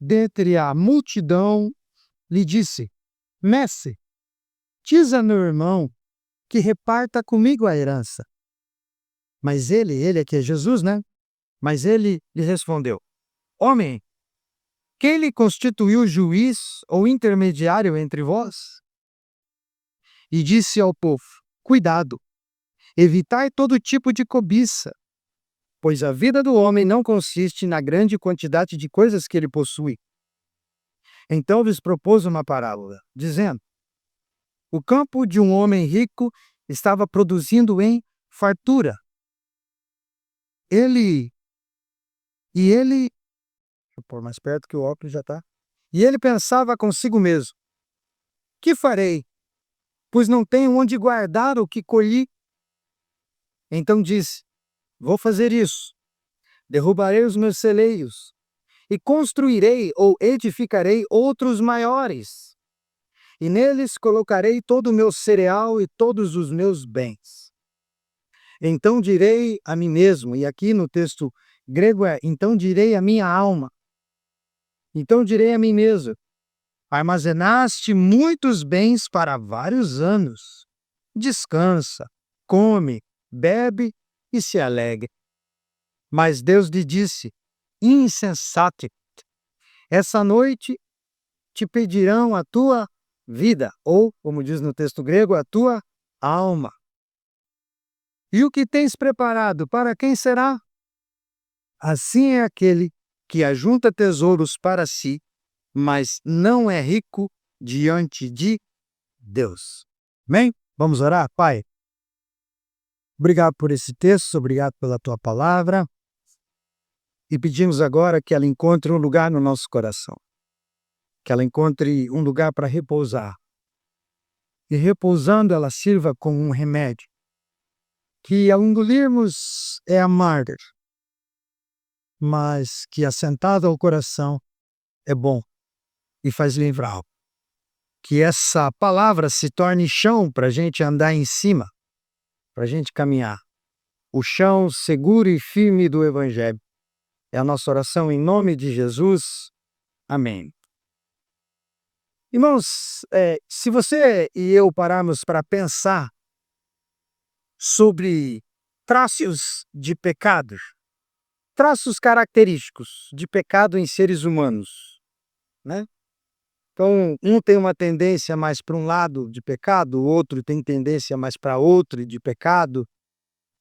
dentre a multidão, lhe disse: Mestre, diz a meu irmão que reparta comigo a herança. Mas ele aqui é Jesus, né? Mas ele lhe respondeu: Homem, quem lhe constituiu juiz ou intermediário entre vós? E disse ao povo: Cuidado, evitai todo tipo de cobiça, pois a vida do homem não consiste na grande quantidade de coisas que ele possui. Então lhes propôs uma parábola, dizendo: O campo de um homem rico estava produzindo em fartura. Ele deixa eu pôr mais perto que o óculos já está. E ele pensava consigo mesmo: Que farei? Pois não tenho onde guardar o que colhi. Então disse: Vou fazer isso. Derrubarei os meus celeiros e construirei ou edificarei outros maiores. E neles colocarei todo o meu cereal e todos os meus bens. Então direi a mim mesmo, e aqui no texto grego é: então direi a minha alma. Então direi a mim mesmo: armazenaste muitos bens para vários anos. Descansa, come, bebe e se alegre. Mas Deus lhe disse: insensato, essa noite te pedirão a tua vida, ou, como diz no texto grego, a tua alma. E o que tens preparado, para quem será? Assim é aquele que ajunta tesouros para si, mas não é rico diante de Deus. Amém? Vamos orar? Pai, obrigado por esse texto, obrigado pela tua palavra, e pedimos agora que ela encontre um lugar no nosso coração, que ela encontre um lugar para repousar, e repousando ela sirva como um remédio, que ao engolirmos é amargo, mas que assentado ao coração é bom e faz livrar. Que essa palavra se torne chão para a gente andar em cima, para a gente caminhar. O chão seguro e firme do Evangelho. É a nossa oração em nome de Jesus. Amém. Irmãos, se você e eu pararmos para pensar sobre traços de pecado, traços característicos de pecado em seres humanos, né? Então, um tem uma tendência mais para um lado de pecado, o outro tem tendência mais para outro de pecado.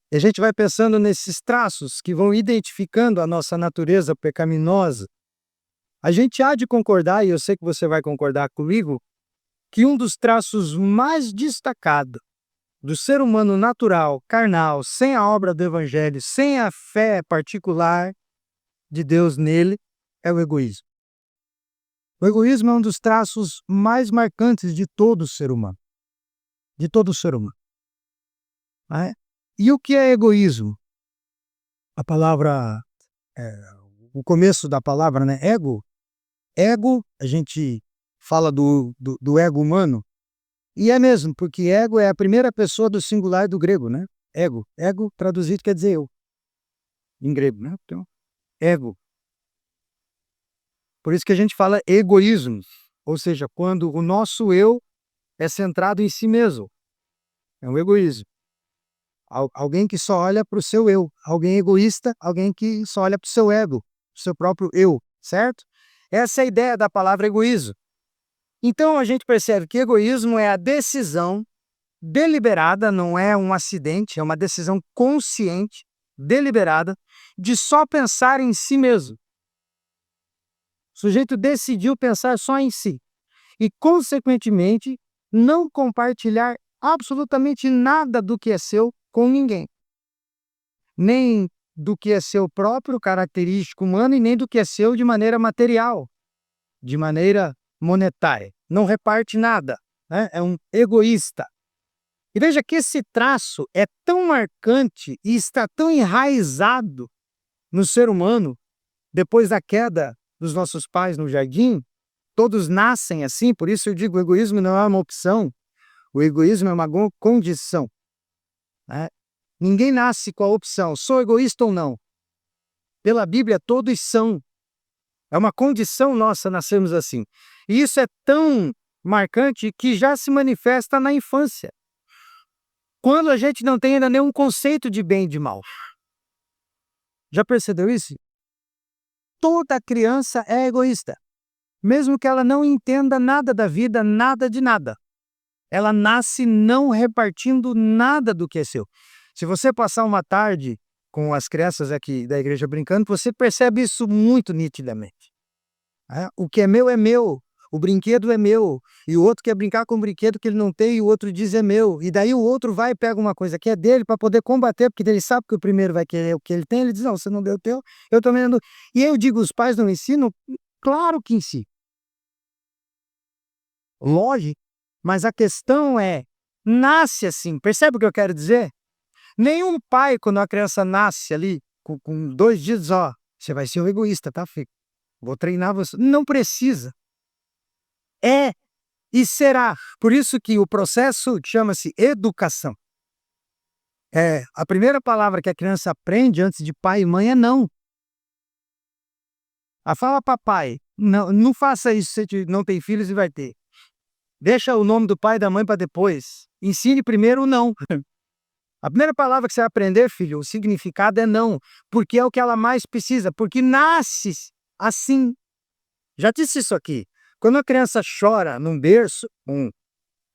E a gente vai pensando nesses traços que vão identificando a nossa natureza pecaminosa. A gente há de concordar, e eu sei que você vai concordar comigo, que um dos traços mais destacados do ser humano natural, carnal, sem a obra do Evangelho, sem a fé particular de Deus nele, é o egoísmo. O egoísmo é um dos traços mais marcantes de todo ser humano. De todo ser humano. Né? E o que é egoísmo? A palavra, o começo da palavra, né? Ego. Ego, a gente fala do ego humano, e é mesmo, porque ego é a primeira pessoa do singular do grego, né? Ego. Ego, traduzido, quer dizer eu. Em grego, né? Então, ego. Por isso que a gente fala egoísmo, ou seja, quando o nosso eu é centrado em si mesmo. É um egoísmo. Alguém que só olha para o seu eu. Alguém egoísta, alguém que só olha para o seu ego, pro seu próprio eu, certo? Essa é a ideia da palavra egoísmo. Então a gente percebe que egoísmo é a decisão deliberada, não é um acidente, é uma decisão consciente, deliberada, de só pensar em si mesmo. O sujeito decidiu pensar só em si e, consequentemente, não compartilhar absolutamente nada do que é seu com ninguém. Nem do que é seu próprio característico humano e nem do que é seu de maneira material, de maneira monetária. Não reparte nada, né? É um egoísta. E veja que esse traço é tão marcante e está tão enraizado no ser humano, depois da queda dos nossos pais no jardim. Todos nascem assim, por isso eu digo, o egoísmo não é uma opção, o egoísmo é uma condição. Né? Ninguém nasce com a opção, sou egoísta ou não. Pela Bíblia, todos são. É uma condição nossa nascermos assim. E isso é tão marcante que já se manifesta na infância, quando a gente não tem ainda nenhum conceito de bem e de mal. Já percebeu isso? Toda criança é egoísta, mesmo que ela não entenda nada da vida, nada de nada. Ela nasce não repartindo nada do que é seu. Se você passar uma tarde com as crianças aqui da igreja brincando, você percebe isso muito nitidamente. O que é meu, o brinquedo é meu, e o outro quer brincar com um brinquedo que ele não tem e o outro diz é meu. E daí o outro vai e pega uma coisa que é dele para poder combater, porque ele sabe que o primeiro vai querer o que ele tem, ele diz, não, você não deu o teu, eu também não dou. E eu digo, os pais não ensinam? Claro que ensinam. Lógico, mas a questão é, nasce assim, percebe o que eu quero dizer? Nenhum pai, quando a criança nasce ali, com 2 dias, ó, você vai ser um egoísta, tá, filho? Vou treinar você. Não precisa. É e será. Por isso que o processo chama-se educação. A primeira palavra que a criança aprende antes de pai e mãe é não. A fala papai, não, não faça isso se você não tem filhos e vai ter. Deixa o nome do pai e da mãe para depois. Ensine primeiro o não. A primeira palavra que você vai aprender, filho, o significado é não, porque é o que ela mais precisa, porque nasce assim. Já disse isso aqui. Quando a criança chora num berço,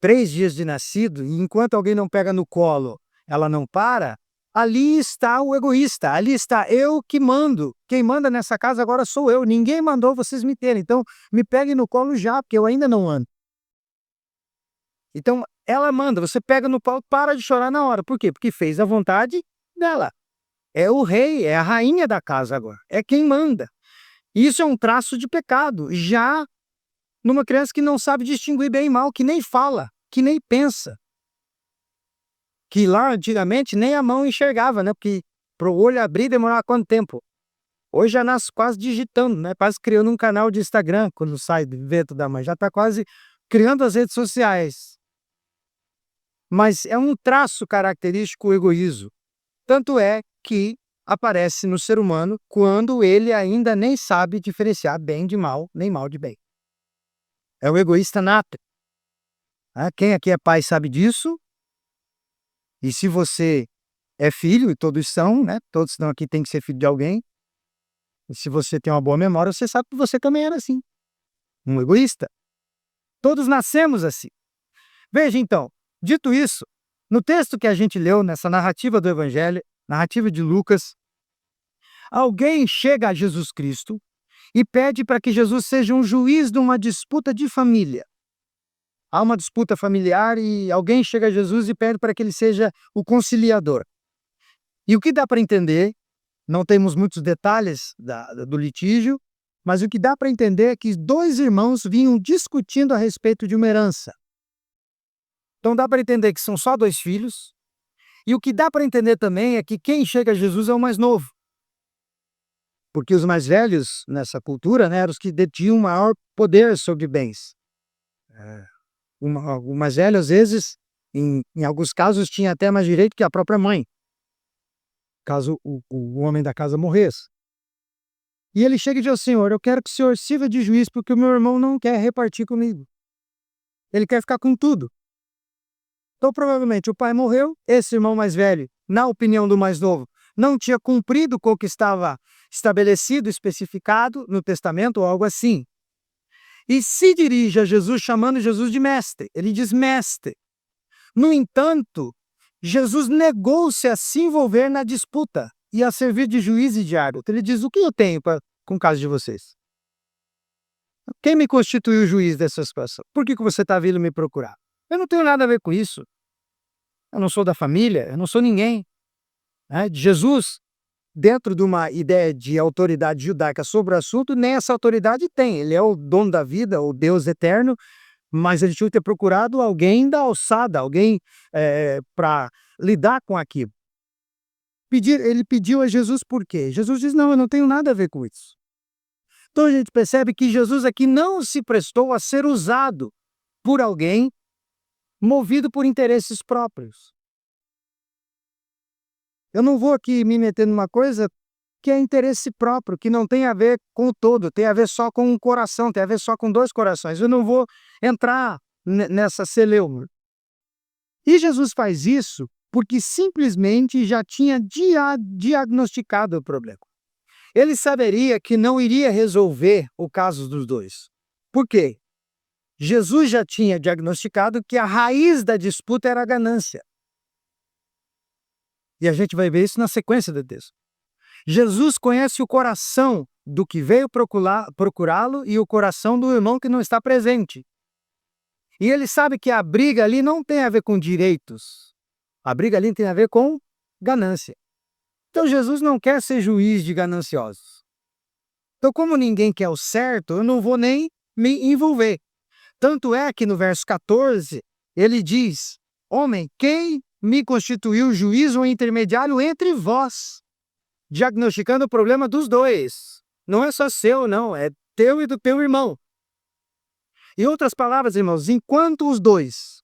3 dias de nascido, e enquanto alguém não pega no colo, ela não para, ali está o egoísta, ali está eu que mando. Quem manda nessa casa agora sou eu, ninguém mandou vocês me terem, então me peguem no colo já, porque eu ainda não ando. Então, ela manda, você pega no colo, para de chorar na hora. Por quê? Porque fez a vontade dela. É o rei, é a rainha da casa agora, é quem manda. Isso é um traço de pecado, já numa criança que não sabe distinguir bem e mal, que nem fala, que nem pensa. Que lá antigamente nem a mão enxergava, né? Porque para o olho abrir demorava quanto tempo? Hoje já nasce quase digitando, né? Quase criando um canal de Instagram quando sai do ventre da mãe. Já está quase criando as redes sociais. Mas é um traço característico o egoísmo. Tanto é que aparece no ser humano quando ele ainda nem sabe diferenciar bem de mal, nem mal de bem. É o egoísta nato. Quem aqui é pai sabe disso. E se você é filho, e todos são, né? Todos estão aqui têm que ser filho de alguém. E se você tem uma boa memória, você sabe que você também era assim. Um egoísta. Todos nascemos assim. Veja então, dito isso, no texto que a gente leu, nessa narrativa do Evangelho, narrativa de Lucas, alguém chega a Jesus Cristo e pede para que Jesus seja um juiz de uma disputa de família. Há uma disputa familiar e alguém chega a Jesus e pede para que ele seja o conciliador. E o que dá para entender, não temos muitos detalhes do litígio, mas o que dá para entender é que 2 irmãos vinham discutindo a respeito de uma herança. Então dá para entender que são só 2 filhos, e o que dá para entender também é que quem chega a Jesus é o mais novo. Porque os mais velhos, nessa cultura, né, eram os que detinham maior poder sobre bens. O mais velho, às vezes, em alguns casos, tinha até mais direito que a própria mãe, caso o homem da casa morresse. E ele chega e diz ao Senhor, eu quero que o Senhor sirva de juiz porque o meu irmão não quer repartir comigo. Ele quer ficar com tudo. Então, provavelmente, o pai morreu, esse irmão mais velho, na opinião do mais novo, não tinha cumprido com o que estava estabelecido, especificado no testamento ou algo assim. E se dirige a Jesus chamando Jesus de mestre. Ele diz mestre. No entanto, Jesus negou-se a se envolver na disputa e a servir de juiz e de árbitro. Ele diz, o que eu tenho com o caso de vocês? Quem me constituiu o juiz dessa situação? Por que você está vindo me procurar? Eu não tenho nada a ver com isso. Eu não sou da família, eu não sou ninguém. Jesus, dentro de uma ideia de autoridade judaica sobre o assunto, nem essa autoridade tem. Ele é o dono da vida, o Deus eterno, mas ele tinha que ter procurado alguém da alçada, alguém para lidar com aquilo. Ele pediu a Jesus por quê? Jesus diz, não, eu não tenho nada a ver com isso. Então a gente percebe que Jesus aqui não se prestou a ser usado por alguém movido por interesses próprios. Eu não vou aqui me meter numa coisa que é interesse próprio, que não tem a ver com o todo, tem a ver só com um coração, tem a ver só com dois corações. Eu não vou entrar nessa celeuma. E Jesus faz isso porque simplesmente já tinha diagnosticado o problema. Ele saberia que não iria resolver o caso dos dois. Por quê? Jesus já tinha diagnosticado que a raiz da disputa era a ganância. E a gente vai ver isso na sequência do texto. Jesus conhece o coração do que veio procurá-lo e o coração do irmão que não está presente. E ele sabe que a briga ali não tem a ver com direitos. A briga ali tem a ver com ganância. Então Jesus não quer ser juiz de gananciosos. Então, como ninguém quer o certo, eu não vou nem me envolver. Tanto é que no verso 14, ele diz: homem, quem me constituiu juiz ou intermediário entre vós? Diagnosticando o problema dos dois. Não é só seu, não, é teu e do teu irmão. Em outras palavras, irmãos, enquanto os dois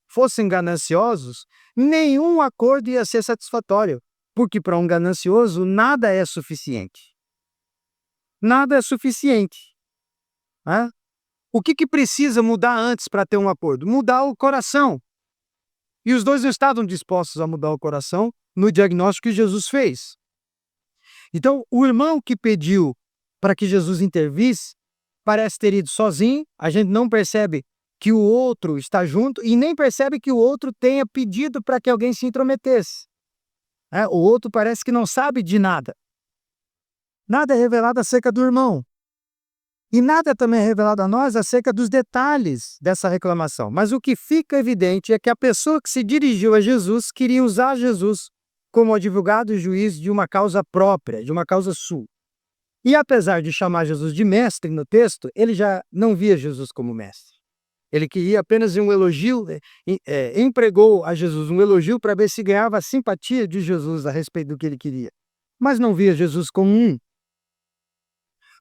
fossem gananciosos, nenhum acordo ia ser satisfatório, porque para um ganancioso nada é suficiente. Nada é suficiente. O que precisa mudar antes para ter um acordo? Mudar o coração. E os dois não estavam dispostos a mudar o coração no diagnóstico que Jesus fez. Então, o irmão que pediu para que Jesus intervisse parece ter ido sozinho, a gente não percebe que o outro está junto e nem percebe que o outro tenha pedido para que alguém se intrometesse. O outro parece que não sabe de nada. Nada é revelado acerca do irmão. E nada também é revelado a nós acerca dos detalhes dessa reclamação. Mas o que fica evidente é que a pessoa que se dirigiu a Jesus queria usar Jesus como advogado e juiz de uma causa própria, de uma causa sua. E apesar de chamar Jesus de mestre no texto, ele já não via Jesus como mestre. Ele queria apenas um elogio, empregou a Jesus um elogio para ver se ganhava a simpatia de Jesus a respeito do que ele queria. Mas não via Jesus como um.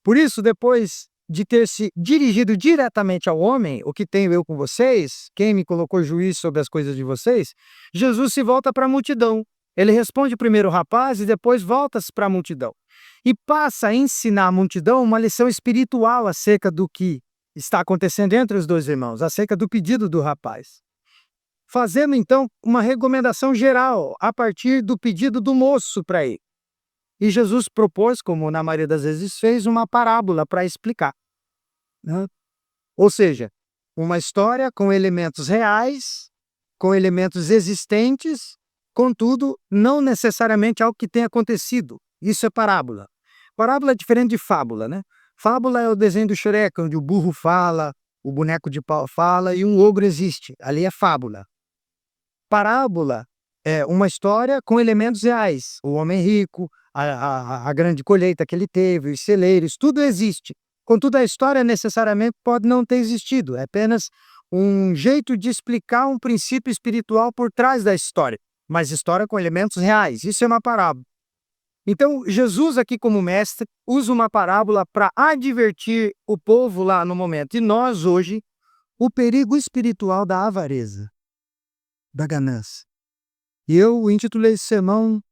Por isso, depois de ter se dirigido diretamente ao homem, o que tenho eu com vocês, quem me colocou juiz sobre as coisas de vocês, Jesus se volta para a multidão. Ele responde primeiro o rapaz e depois volta-se para a multidão. E passa a ensinar a multidão uma lição espiritual acerca do que está acontecendo entre os dois irmãos, acerca do pedido do rapaz. Fazendo então uma recomendação geral a partir do pedido do moço para ele. E Jesus propôs, como na maioria das vezes fez, uma parábola para explicar. Ou seja, uma história com elementos reais, com elementos existentes, contudo, não necessariamente algo que tenha acontecido. Isso é parábola. Parábola é diferente de fábula, né? Fábula é o desenho do Shrek, onde o burro fala, o boneco de pau fala e um ogro existe. Ali é fábula. Parábola é uma história com elementos reais. O homem rico, a grande colheita que ele teve, os celeiros, tudo existe. Contudo, a história necessariamente pode não ter existido. É apenas um jeito de explicar um princípio espiritual por trás da história. Mas história com elementos reais. Isso é uma parábola. Então, Jesus aqui como mestre usa uma parábola para advertir o povo lá no momento. E nós hoje, o perigo espiritual da avareza, da ganância. E eu intitulei esse sermão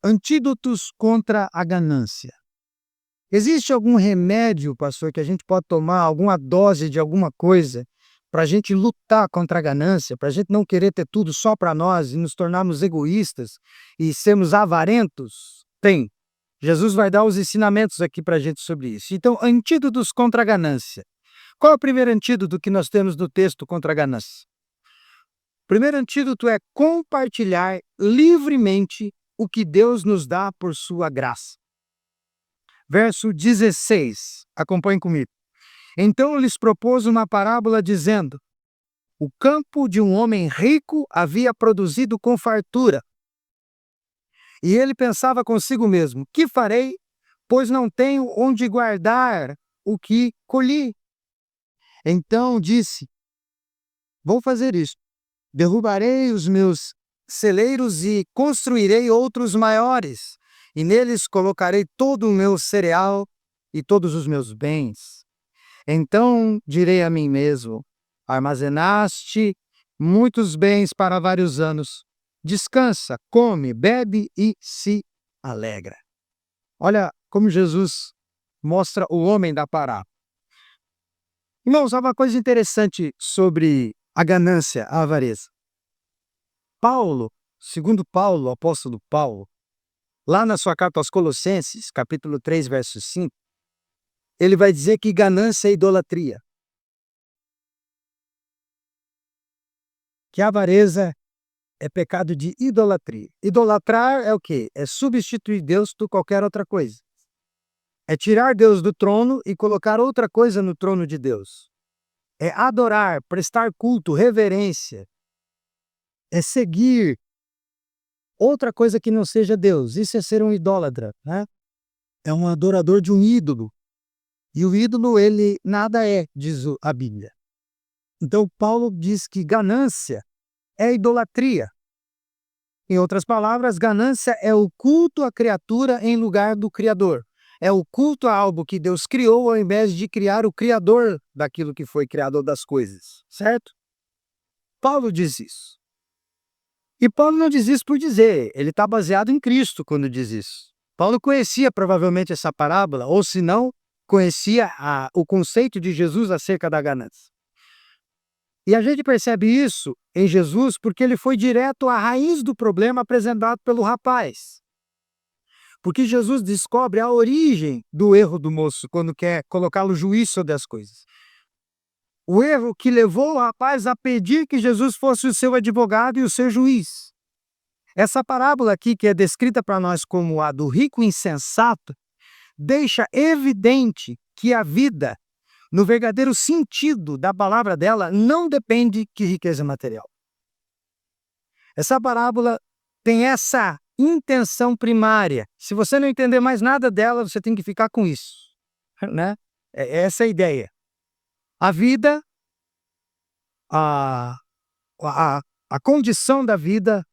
Antídotos contra a ganância. Existe algum remédio, pastor, que a gente pode tomar, alguma dose de alguma coisa, para a gente lutar contra a ganância, para a gente não querer ter tudo só para nós e nos tornarmos egoístas e sermos avarentos? Tem. Jesus vai dar os ensinamentos aqui para a gente sobre isso. Então, antídotos contra a ganância. Qual é o primeiro antídoto que nós temos no texto contra a ganância? O primeiro antídoto é compartilhar livremente o que Deus nos dá por sua graça. Verso 16, acompanhe comigo. Então lhes propôs uma parábola dizendo: o campo de um homem rico havia produzido com fartura. E ele pensava consigo mesmo: que farei, pois não tenho onde guardar o que colhi? Então disse: vou fazer isto. Derrubarei os meus celeiros e construirei outros maiores, e neles colocarei todo o meu cereal e todos os meus bens. Então direi a mim mesmo: armazenaste muitos bens para vários anos. Descansa, come, bebe e se alegra. Olha como Jesus mostra o homem da parábola. Irmãos, há uma coisa interessante sobre a ganância, a avareza. Paulo, segundo Paulo, o apóstolo Paulo, lá na sua carta aos Colossenses, capítulo 3, verso 5, ele vai dizer que ganância é idolatria. Que a avareza é pecado de idolatria. Idolatrar é o quê? É substituir Deus por qualquer outra coisa. É tirar Deus do trono e colocar outra coisa no trono de Deus. É adorar, prestar culto, reverência. É seguir outra coisa que não seja Deus. Isso é ser um idólatra, né? É um adorador de um ídolo. E o ídolo, ele nada é, diz a Bíblia. Então, Paulo diz que ganância é idolatria. Em outras palavras, ganância é o culto à criatura em lugar do Criador. É o culto a algo que Deus criou ao invés de criar o Criador daquilo que foi criador das coisas, certo? Paulo diz isso. E Paulo não diz isso por dizer, ele está baseado em Cristo quando diz isso. Paulo conhecia provavelmente essa parábola, ou se não, conhecia o conceito de Jesus acerca da ganância. E a gente percebe isso em Jesus porque ele foi direto à raiz do problema apresentado pelo rapaz. Porque Jesus descobre a origem do erro do moço quando quer colocá-lo juiz sobre as coisas. O erro que levou o rapaz a pedir que Jesus fosse o seu advogado e o seu juiz. Essa parábola aqui, que é descrita para nós como a do rico insensato, deixa evidente que a vida, no verdadeiro sentido da palavra dela, não depende de riqueza material. Essa parábola tem essa intenção primária. Se você não entender mais nada dela, você tem que ficar com isso, né? É essa a ideia. A vida, a, a condição da vida,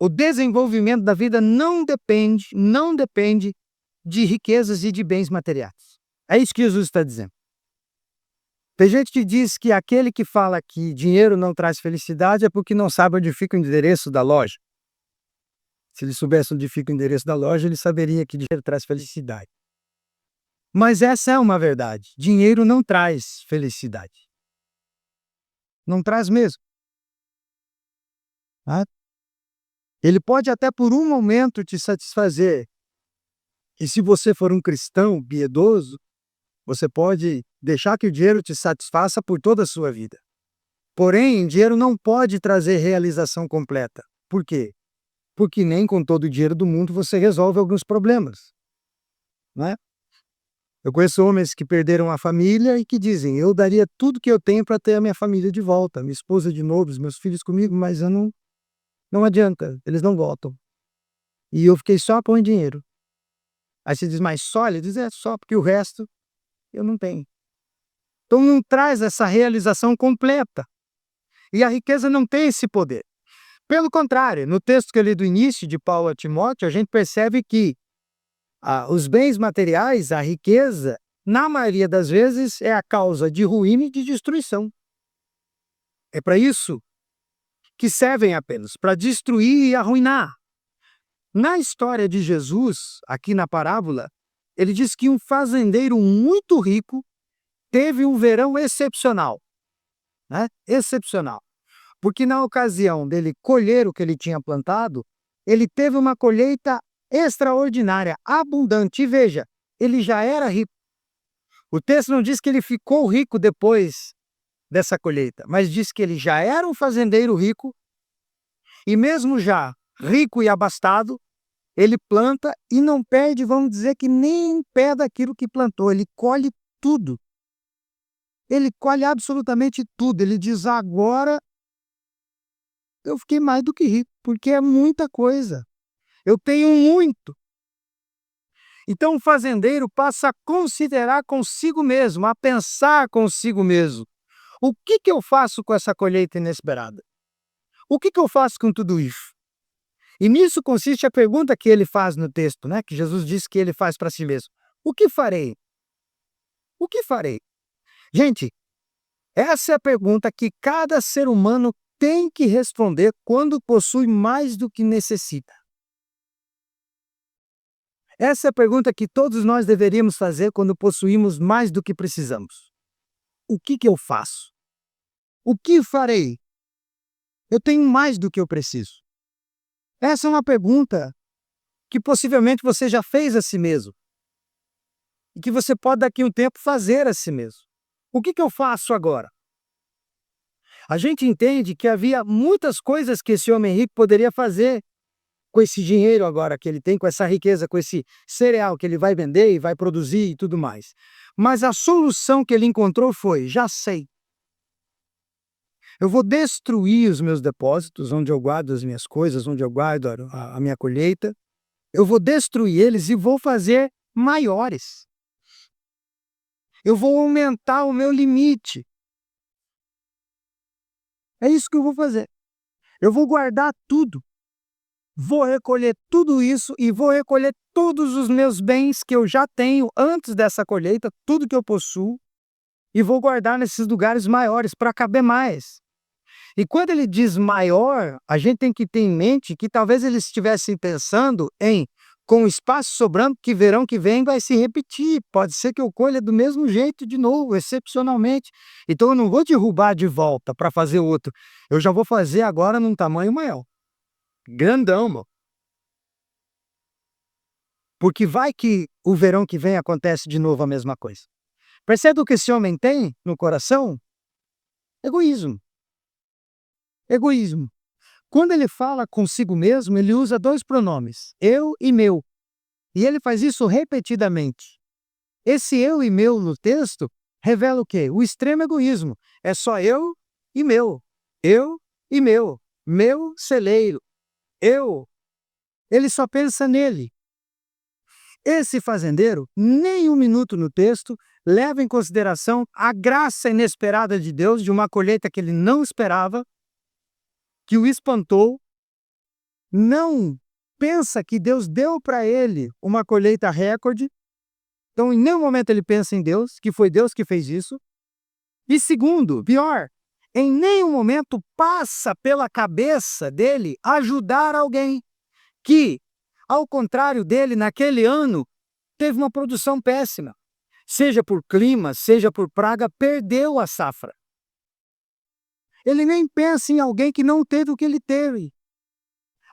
o desenvolvimento da vida não depende de riquezas e de bens materiais. É isso que Jesus está dizendo. Tem gente que diz que aquele que fala que dinheiro não traz felicidade é porque não sabe onde fica o endereço da loja. Se ele soubesse onde fica o endereço da loja, ele saberia que dinheiro traz felicidade. Mas essa é uma verdade. Dinheiro não traz felicidade. Não traz mesmo. Tá? Ele pode até por um momento te satisfazer. E se você for um cristão piedoso, você pode deixar que o dinheiro te satisfaça por toda a sua vida. Porém, dinheiro não pode trazer realização completa. Por quê? Porque nem com todo o dinheiro do mundo você resolve alguns problemas. Não é? Eu conheço homens que perderam a família e que dizem: eu daria tudo que eu tenho para ter a minha família de volta, minha esposa de novo, os meus filhos comigo, mas eu não adianta, eles não voltam. E eu fiquei só com o dinheiro. Aí você diz: mas só? Ele diz: é só, porque o resto eu não tenho. Então não traz essa realização completa. E a riqueza não tem esse poder. Pelo contrário, no texto que eu li do início de Paulo a Timóteo, a gente percebe que os bens materiais, a riqueza, na maioria das vezes, é a causa de ruína e de destruição. É para isso que servem apenas, para destruir e arruinar. Na história de Jesus, aqui na parábola, ele diz que um fazendeiro muito rico teve um verão excepcional. Né? Excepcional. Porque na ocasião dele colher o que ele tinha plantado, ele teve uma colheita extraordinária, abundante. E veja, ele já era rico. O texto não diz que ele ficou rico depois dessa colheita, mas diz que ele já era um fazendeiro rico, e mesmo já rico e abastado, ele planta e não perde, vamos dizer, que nem um pé daquilo que plantou. Ele colhe tudo. Ele colhe absolutamente tudo. Ele diz: agora eu fiquei mais do que rico, porque é muita coisa. Eu tenho muito. Então o fazendeiro passa a considerar consigo mesmo, a pensar consigo mesmo: o que eu faço com essa colheita inesperada? O que eu faço com tudo isso? E nisso consiste a pergunta que ele faz no texto, né? Que Jesus disse que ele faz para si mesmo. O que farei? O que farei? Gente, essa é a pergunta que cada ser humano tem que responder quando possui mais do que necessita. Essa é a pergunta que todos nós deveríamos fazer quando possuímos mais do que precisamos. O que eu faço? O que farei? Eu tenho mais do que eu preciso. Essa é uma pergunta que possivelmente você já fez a si mesmo e que você pode daqui a um tempo fazer a si mesmo. O que eu faço agora? A gente entende que havia muitas coisas que esse homem rico poderia fazer com esse dinheiro agora que ele tem, com essa riqueza, com esse cereal que ele vai vender e vai produzir e tudo mais. Mas a solução que ele encontrou foi: já sei. Eu vou destruir os meus depósitos, onde eu guardo as minhas coisas, onde eu guardo a minha colheita. Eu vou destruir eles e vou fazer maiores. Eu vou aumentar o meu limite. É isso que eu vou fazer. Eu vou guardar tudo. Vou recolher tudo isso e vou recolher todos os meus bens que eu já tenho antes dessa colheita, tudo que eu possuo, e vou guardar nesses lugares maiores para caber mais. E quando ele diz maior, a gente tem que ter em mente que talvez eles estivessem pensando em, com o espaço sobrando, que verão que vem vai se repetir. Pode ser que eu colha do mesmo jeito de novo, excepcionalmente. Então eu não vou derrubar de volta para fazer outro. Eu já vou fazer agora num tamanho maior. Grandão, mano. Porque vai que o verão que vem acontece de novo a mesma coisa. Percebe o que esse homem tem no coração? Egoísmo. Egoísmo. Quando ele fala consigo mesmo, ele usa dois pronomes, eu e meu. E ele faz isso repetidamente. Esse eu e meu no texto revela o quê? O extremo egoísmo. É só eu e meu. Eu e meu. Meu celeiro. Eu. Ele só pensa nele. Esse fazendeiro, nem um minuto no texto, leva em consideração a graça inesperada de Deus de uma colheita que ele não esperava, que o espantou, não pensa que Deus deu para ele uma colheita recorde, então em nenhum momento ele pensa em Deus, que foi Deus que fez isso. E segundo, pior, em nenhum momento passa pela cabeça dele ajudar alguém que, ao contrário dele, naquele ano, teve uma produção péssima. Seja por clima, seja por praga, perdeu a safra. Ele nem pensa em alguém que não teve o que ele teve.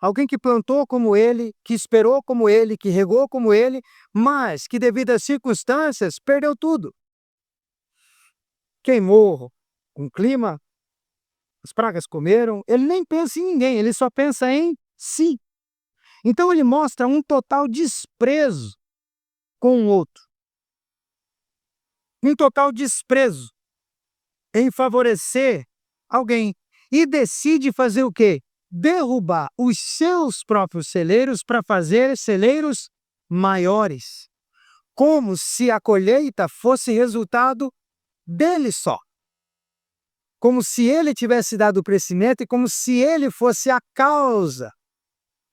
Alguém que plantou como ele, que esperou como ele, que regou como ele, mas que devido às circunstâncias perdeu tudo. Queimou com o clima, as pragas comeram, ele nem pensa em ninguém, ele só pensa em si. Então ele mostra um total desprezo com o outro. Um total desprezo em favorecer alguém. E decide fazer o quê? Derrubar os seus próprios celeiros para fazer celeiros maiores. Como se a colheita fosse resultado dele só. Como se ele tivesse dado o crescimento e como se ele fosse a causa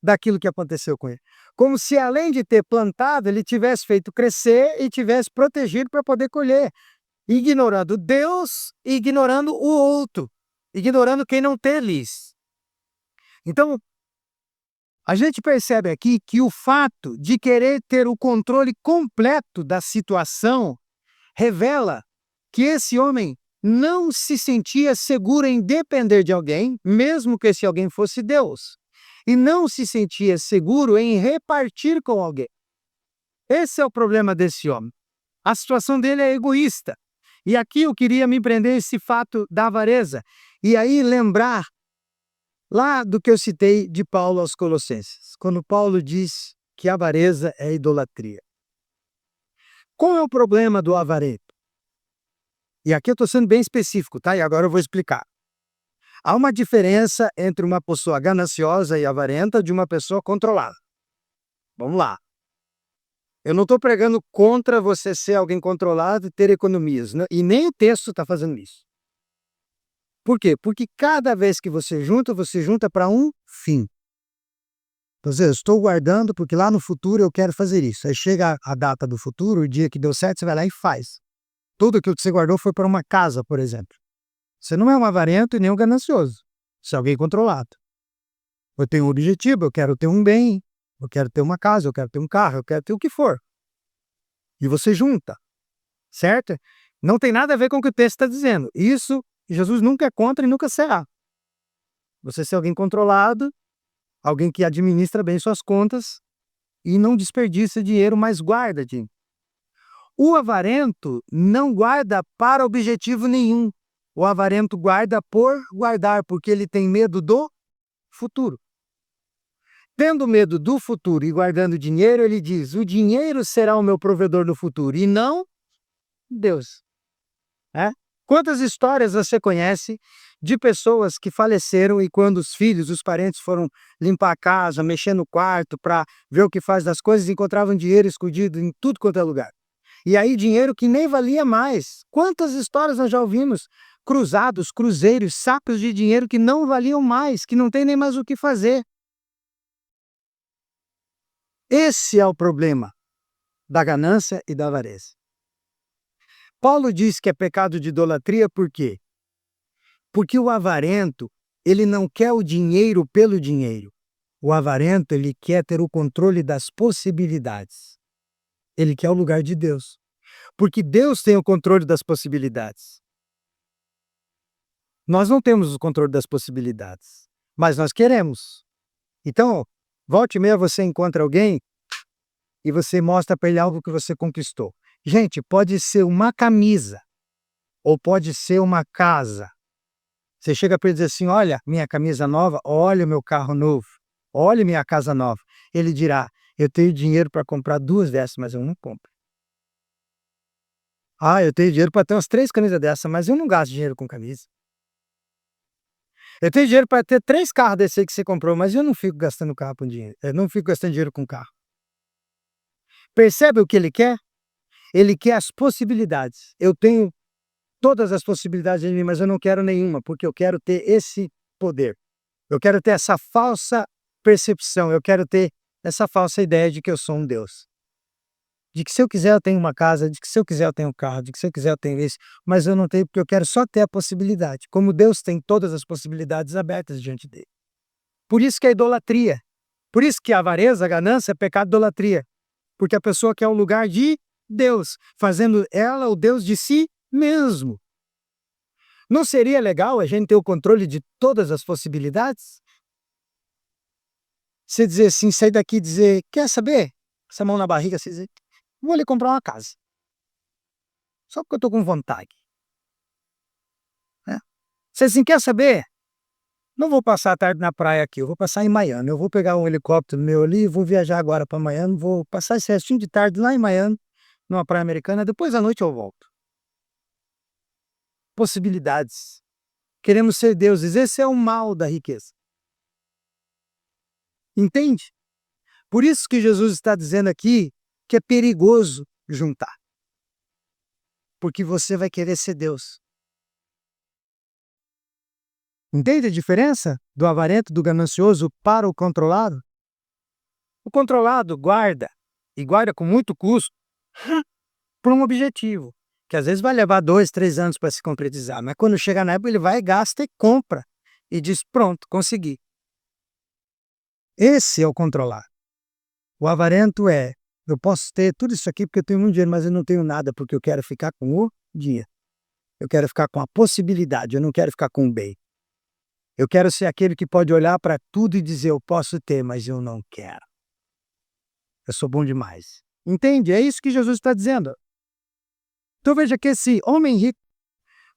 daquilo que aconteceu com ele. Como se além de ter plantado, ele tivesse feito crescer e tivesse protegido para poder colher. Ignorando Deus e ignorando o outro. Ignorando quem não tem lhes. Então, a gente percebe aqui que o fato de querer ter o controle completo da situação revela que esse homem não se sentia seguro em depender de alguém, mesmo que esse alguém fosse Deus. E não se sentia seguro em repartir com alguém. Esse é o problema desse homem. A situação dele é egoísta. E aqui eu queria me prender a esse fato da avareza. E aí lembrar lá do que eu citei de Paulo aos Colossenses, quando Paulo diz que a avareza é idolatria. Qual é o problema do avarento? E aqui eu estou sendo bem específico, tá? E agora eu vou explicar. Há uma diferença entre uma pessoa gananciosa e avarenta de uma pessoa controlada. Vamos lá. Eu não estou pregando contra você ser alguém controlado e ter economias, né? E nem o texto está fazendo isso. Por quê? Porque cada vez que você junta para um fim. Então, eu estou guardando porque lá no futuro eu quero fazer isso. Aí chega a data do futuro, o dia que deu certo, você vai lá e faz. Tudo aquilo que você guardou foi para uma casa, por exemplo. Você não é um avarento e nem um ganancioso. Você é alguém controlado. Eu tenho um objetivo, eu quero ter um bem, Eu quero ter uma casa, eu quero ter um carro, eu quero ter o que for. E você junta, certo? Não tem nada a ver com o que o texto está dizendo. Isso, Jesus nunca é contra e nunca será. Você ser alguém controlado, alguém que administra bem suas contas e não desperdiça dinheiro, mas guarda dinheiro. O avarento não guarda para objetivo nenhum. O avarento guarda por guardar, porque ele tem medo do futuro. Tendo medo do futuro e guardando dinheiro, ele diz: o dinheiro será o meu provedor no futuro, e não Deus. É? Quantas histórias você conhece de pessoas que faleceram e quando os filhos, os parentes foram limpar a casa, mexer no quarto para ver o que faz das coisas, encontravam dinheiro escondido em tudo quanto é lugar. E aí dinheiro que nem valia mais. Quantas histórias nós já ouvimos? Cruzados, cruzeiros, sacos de dinheiro que não valiam mais, que não tem nem mais o que fazer. Esse é o problema da ganância e da avareza. Paulo diz que é pecado de idolatria por quê? Porque o avarento, ele não quer o dinheiro pelo dinheiro. O avarento, ele quer ter o controle das possibilidades. Ele quer o lugar de Deus. Porque Deus tem o controle das possibilidades. Nós não temos o controle das possibilidades, mas nós queremos. Então, volta e meia você encontra alguém e você mostra para ele algo que você conquistou. Gente, pode ser uma camisa ou pode ser uma casa. Você chega para ele e diz assim: olha minha camisa nova, olha o meu carro novo, olha minha casa nova. Ele dirá: eu tenho dinheiro para comprar 2 dessas, mas eu não compro. Ah, eu tenho dinheiro para ter umas 3 camisas dessas, mas eu não gasto dinheiro com camisa. Eu tenho dinheiro para ter 3 carros desse aí que você comprou, mas eu não fico gastando carro com dinheiro. Eu não fico gastando dinheiro com carro. Percebe o que ele quer? Ele quer as possibilidades. Eu tenho todas as possibilidades em mim, mas eu não quero nenhuma, porque eu quero ter esse poder. Eu quero ter essa falsa percepção, eu quero ter essa falsa ideia de que eu sou um Deus. De que se eu quiser eu tenho uma casa, de que se eu quiser eu tenho um carro, de que se eu quiser eu tenho isso, mas eu não tenho porque eu quero só ter a possibilidade. Como Deus tem todas as possibilidades abertas diante dele. Por isso que é idolatria. Por isso que a avareza, a ganância é pecado de idolatria. Porque a pessoa quer o lugar de Deus, fazendo ela o Deus de si mesmo. Não seria legal a gente ter o controle de todas as possibilidades? Você dizer assim, sair daqui e dizer: quer saber? Essa mão na barriga, você dizer: vou ali comprar uma casa. Só porque eu estou com vontade. Né? Você assim, quer saber? Não vou passar a tarde na praia aqui, eu vou passar em Miami. Eu vou pegar um helicóptero meu ali e vou viajar agora para Miami. Vou passar esse restinho de tarde lá em Miami, numa praia americana. Depois à noite eu volto. Possibilidades. Queremos ser deuses. Esse é o mal da riqueza. Entende? Por isso que Jesus está dizendo aqui que é perigoso juntar. Porque você vai querer ser Deus. Entende a diferença do avarento, do ganancioso para o controlado? O controlado guarda, e guarda com muito custo, por um objetivo, que às vezes vai levar 2, 3 anos para se concretizar, mas quando chega na época ele vai, gasta e compra, e diz: pronto, consegui. Esse é o controlado. O avarento é: eu posso ter tudo isso aqui porque eu tenho muito dinheiro, mas eu não tenho nada porque eu quero ficar com o dinheiro. Eu quero ficar com a possibilidade, eu não quero ficar com o bem. Eu quero ser aquele que pode olhar para tudo e dizer: eu posso ter, mas eu não quero. Eu sou bom demais. Entende? É isso que Jesus está dizendo. Então veja que esse homem rico,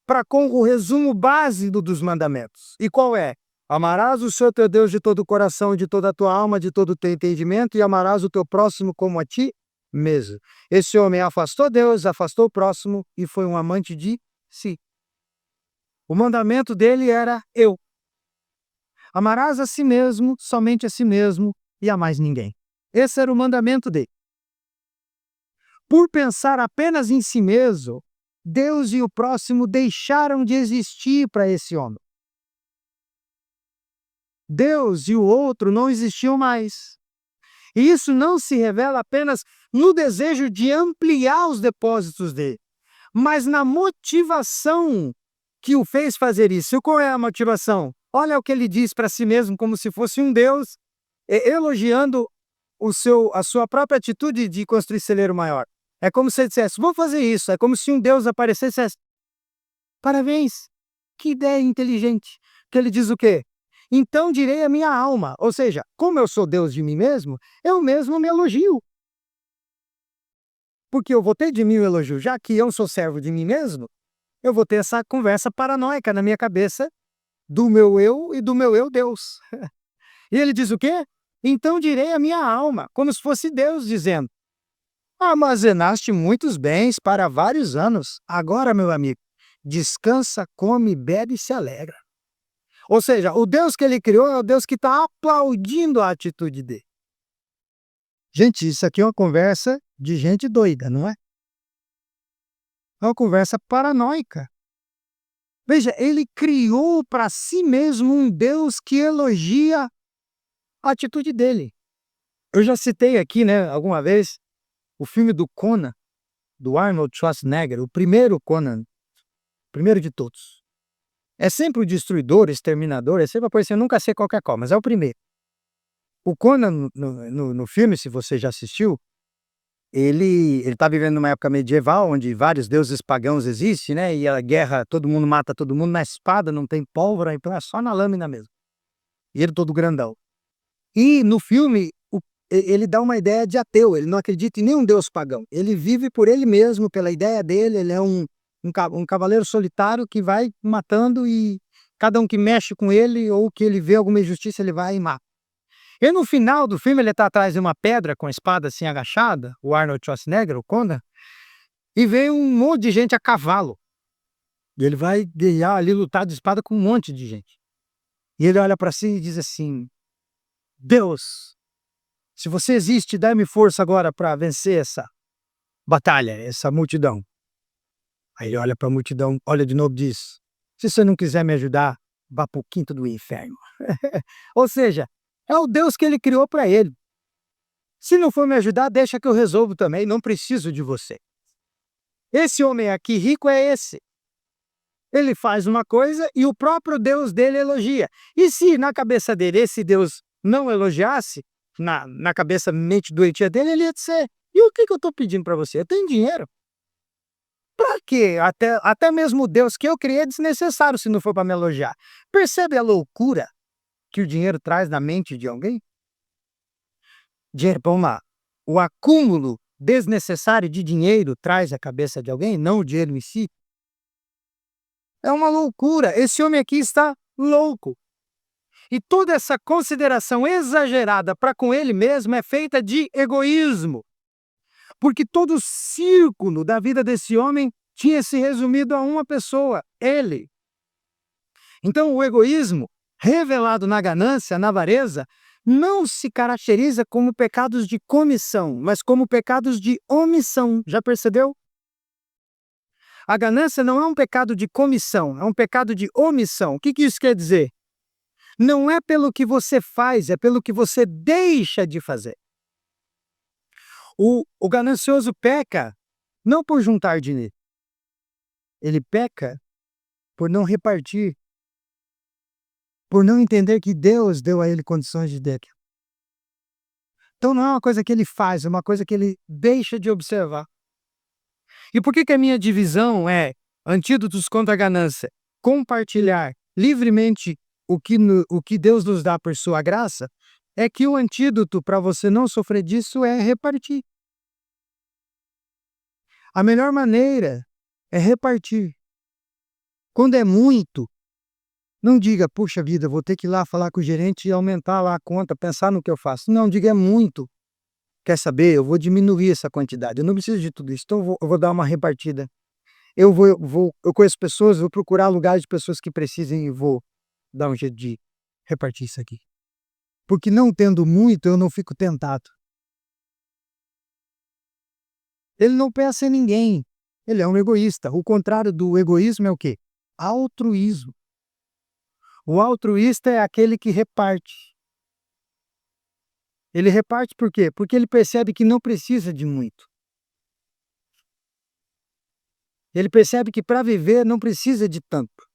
para com o resumo básico dos mandamentos. E qual é? Amarás o Senhor teu Deus de todo o coração, de toda a tua alma, de todo o teu entendimento, e amarás o teu próximo como a ti mesmo. Esse homem afastou Deus, afastou o próximo e foi um amante de si. O mandamento dele era: eu. Amarás a si mesmo, somente a si mesmo e a mais ninguém. Esse era o mandamento dele. Por pensar apenas em si mesmo, Deus e o próximo deixaram de existir para esse homem. Deus e o outro não existiam mais. E isso não se revela apenas no desejo de ampliar os depósitos dele, mas na motivação que o fez fazer isso. E qual é a motivação? Olha o que ele diz para si mesmo como se fosse um Deus, elogiando a sua própria atitude de construir celeiro maior. É como se ele dissesse, vou fazer isso. É como se um Deus aparecesse e dissesse, parabéns, que ideia inteligente. Que ele diz o quê? Então direi a minha alma. Ou seja, como eu sou Deus de mim mesmo, eu mesmo me elogio. Porque eu vou ter de mim o elogio. Já que eu sou servo de mim mesmo, eu vou ter essa conversa paranoica na minha cabeça do meu eu e do meu eu Deus. E ele diz o quê? Então direi a minha alma, como se fosse Deus dizendo, armazenaste muitos bens para vários anos. Agora, meu amigo, descansa, come, bebe e se alegra. Ou seja, o Deus que ele criou é o Deus que está aplaudindo a atitude dele. Gente, isso aqui é uma conversa de gente doida, não é? É uma conversa paranoica. Veja, ele criou para si mesmo um Deus que elogia a atitude dele. Eu já citei aqui, né, alguma vez, o filme do Conan, do Arnold Schwarzenegger, o primeiro Conan, o primeiro de todos. É sempre o destruidor, o exterminador, é sempre aparecendo, nunca sei qual que é qual, mas é o primeiro. O Conan, no filme, se você já assistiu, ele está vivendo numa época medieval, onde vários deuses pagãos existem, né? E a guerra, todo mundo mata todo mundo na espada, não tem pólvora, então é só na lâmina mesmo. E ele todo grandão. E no filme, ele dá uma ideia de ateu, ele não acredita em nenhum deus pagão. Ele vive por ele mesmo, pela ideia dele, ele é um cavaleiro solitário que vai matando e cada um que mexe com ele ou que ele vê alguma injustiça, ele vai e mata. E no final do filme ele está atrás de uma pedra com a espada assim agachada, o Arnold Schwarzenegger, o Conan, e vem um monte de gente a cavalo. E ele vai guerrear ali, lutar de espada com um monte de gente. E ele olha para si e diz assim, Deus, se você existe, dá-me força agora para vencer essa batalha, essa multidão. Aí ele olha para a multidão, olha de novo e diz, se você não quiser me ajudar, vá para o quinto do inferno. Ou seja, é o Deus que ele criou para ele. Se não for me ajudar, deixa que eu resolvo também, não preciso de você. Esse homem aqui rico é esse. Ele faz uma coisa e o próprio Deus dele elogia. E se na cabeça dele esse Deus não elogiasse, na cabeça mente doentia dele, ele ia dizer, e o que eu estou pedindo para você? Eu tenho dinheiro. Para quê? Até mesmo o Deus que eu criei é desnecessário se não for para me elogiar. Percebe a loucura que o dinheiro traz na mente de alguém? Dinheiro, vamos lá. O acúmulo desnecessário de dinheiro traz a cabeça de alguém, não o dinheiro em si. É uma loucura. Esse homem aqui está louco. E toda essa consideração exagerada para com ele mesmo é feita de egoísmo. Porque todo o círculo da vida desse homem tinha se resumido a uma pessoa, ele. Então o egoísmo, revelado na ganância, na avareza, não se caracteriza como pecados de comissão, mas como pecados de omissão. Já percebeu? A ganância não é um pecado de comissão, é um pecado de omissão. O que isso quer dizer? Não é pelo que você faz, é pelo que você deixa de fazer. O ganancioso peca não por juntar dinheiro. Ele peca por não repartir, por não entender que Deus deu a ele condições de ter. Então não é uma coisa que ele faz, é uma coisa que ele deixa de observar. E por que a minha divisão é antídotos contra a ganância? Compartilhar livremente o que Deus nos dá por sua graça, é que o antídoto para você não sofrer disso é repartir. A melhor maneira é repartir. Quando é muito, não diga, puxa vida, vou ter que ir lá falar com o gerente e aumentar lá a conta, pensar no que eu faço. Não, diga, é muito. Quer saber? Eu vou diminuir essa quantidade. Eu não preciso de tudo isso, então eu vou dar uma repartida. Eu conheço pessoas, vou procurar lugares de pessoas que precisem e vou dar um jeito de repartir isso aqui. Porque não tendo muito, eu não fico tentado. Ele não pensa em ninguém. Ele é um egoísta. O contrário do egoísmo é o quê? Altruísmo. O altruísta é aquele que reparte. Ele reparte por quê? Porque ele percebe que não precisa de muito. Ele percebe que para viver não precisa de tanto.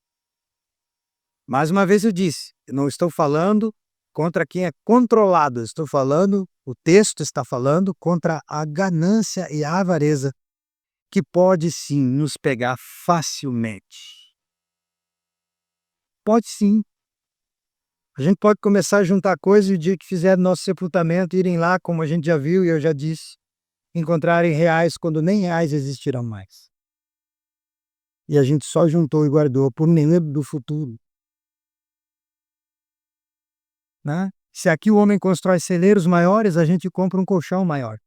Mais uma vez eu disse, eu não estou falando contra quem é controlado, eu estou falando O texto está falando contra a ganância e a avareza, que pode sim nos pegar facilmente. Pode sim. A gente pode começar a juntar coisas e o dia que fizer nosso sepultamento, irem lá, como a gente já viu e eu já disse, encontrarem reais quando nem reais existirão mais. E a gente só juntou e guardou por medo do futuro. Né? Se aqui o homem constrói celeiros maiores, a gente compra um colchão maior.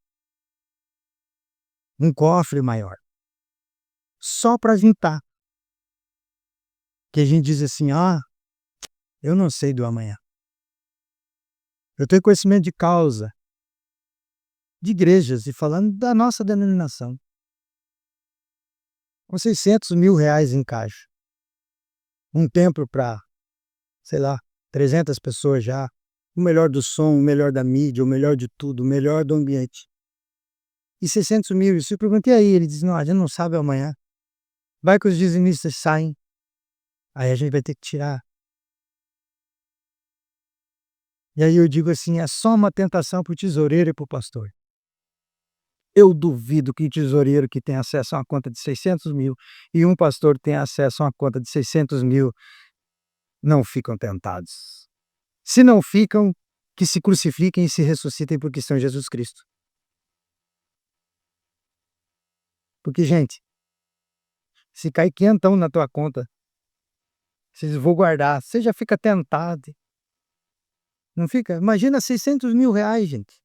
Um cofre maior. Só para juntar. Que a gente diz assim, eu não sei do amanhã. Eu tenho conhecimento de causa, de igrejas, e falando da nossa denominação. Com 600 mil reais em caixa. Um templo para, sei lá, 300 pessoas já. O melhor do som, o melhor da mídia, o melhor de tudo, o melhor do ambiente. E 600 mil, e se eu perguntei aí, ele diz, não, a gente não sabe amanhã. Vai que os dizimistas saem, aí a gente vai ter que tirar. E aí eu digo assim, é só uma tentação para o tesoureiro e para o pastor. Eu duvido que o tesoureiro que tem acesso a uma conta de 600 mil e um pastor tenha acesso a uma conta de 600 mil não ficam tentados. Se não ficam, que se crucifiquem e se ressuscitem porque são Jesus Cristo. Porque, gente, se cair quinhentão na tua conta, vocês vão guardar, você já fica tentado. Não fica? Imagina 600 mil reais, gente.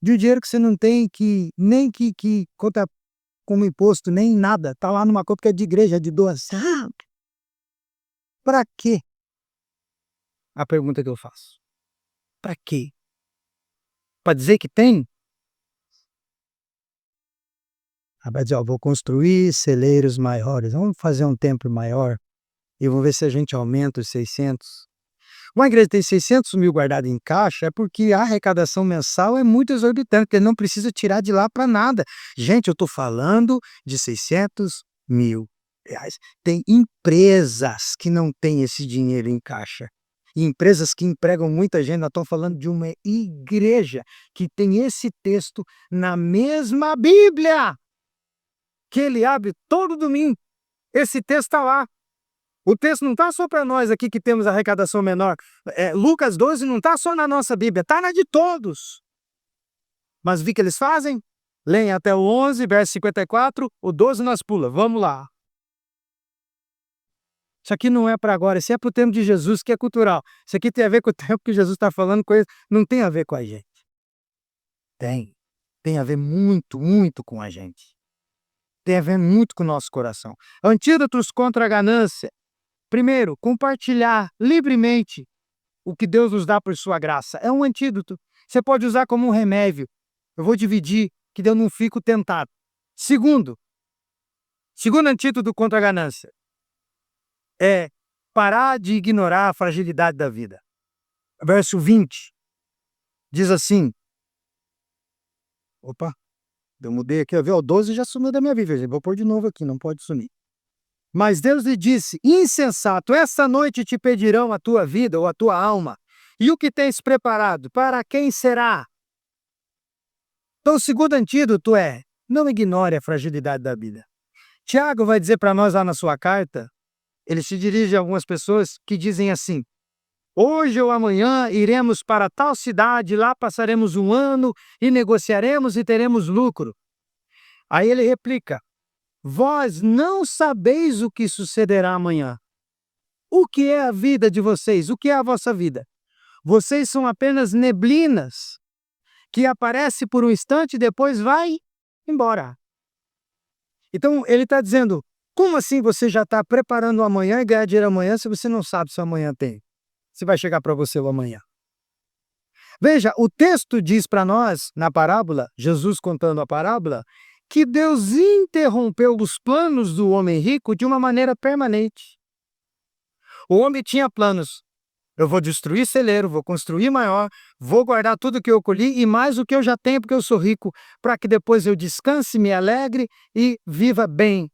De um dinheiro que você não tem, que nem que conta como imposto, nem nada. Está lá numa conta que é de igreja, de doação. Para quê? A pergunta que eu faço. Para quê? Para dizer que tem? Vai dizer, vou construir celeiros maiores, vamos fazer um templo maior e vamos ver se a gente aumenta os 600. Uma igreja tem 600 mil guardado em caixa é porque a arrecadação mensal é muito exorbitante, porque ele não precisa tirar de lá para nada. Gente, eu estou falando de 600 mil reais. Tem empresas que não têm esse dinheiro em caixa. E empresas que empregam muita gente, nós estamos falando de uma igreja que tem esse texto na mesma Bíblia, que ele abre todo domingo. Esse texto está lá. O texto não está só para nós aqui que temos arrecadação menor. Lucas 12 não está só na nossa Bíblia, está na de todos. Mas vi que eles fazem? Leem até o 11, verso 54, o 12 nós pula. Vamos lá. Isso aqui não é para agora, isso é para o tempo de Jesus, que é cultural. Isso aqui tem a ver com o tempo que Jesus está falando, coisa não tem a ver com a gente. Tem a ver muito, muito com a gente. Tem a ver muito com o nosso coração. Antídotos contra a ganância. Primeiro, compartilhar livremente o que Deus nos dá por sua graça. É um antídoto. Você pode usar como um remédio. Eu vou dividir, que eu não fico tentado. Segundo antídoto contra a ganância é parar de ignorar a fragilidade da vida. Verso 20 diz assim. Opa, eu mudei aqui, o 12 já sumiu da minha vida. Vou pôr de novo aqui, não pode sumir. Mas Deus lhe disse, insensato, esta noite te pedirão a tua vida ou a tua alma. E o que tens preparado, para quem será? Então o segundo antídoto é, não ignore a fragilidade da vida. Tiago vai dizer para nós lá na sua carta, ele se dirige a algumas pessoas que dizem assim, hoje ou amanhã iremos para tal cidade, lá passaremos um ano e negociaremos e teremos lucro. Aí ele replica, vós não sabeis o que sucederá amanhã. O que é a vida de vocês? O que é a vossa vida? Vocês são apenas neblinas que aparece por um instante e depois vai embora. Então ele está dizendo, como assim você já está preparando o amanhã e ganhar dinheiro amanhã se você não sabe se amanhã tem? Se vai chegar para você o amanhã. Veja, o texto diz para nós, na parábola, Jesus contando a parábola, que Deus interrompeu os planos do homem rico de uma maneira permanente. O homem tinha planos. Eu vou destruir celeiro, vou construir maior, vou guardar tudo que eu colhi e mais o que eu já tenho porque eu sou rico, para que depois eu descanse, me alegre e viva bem.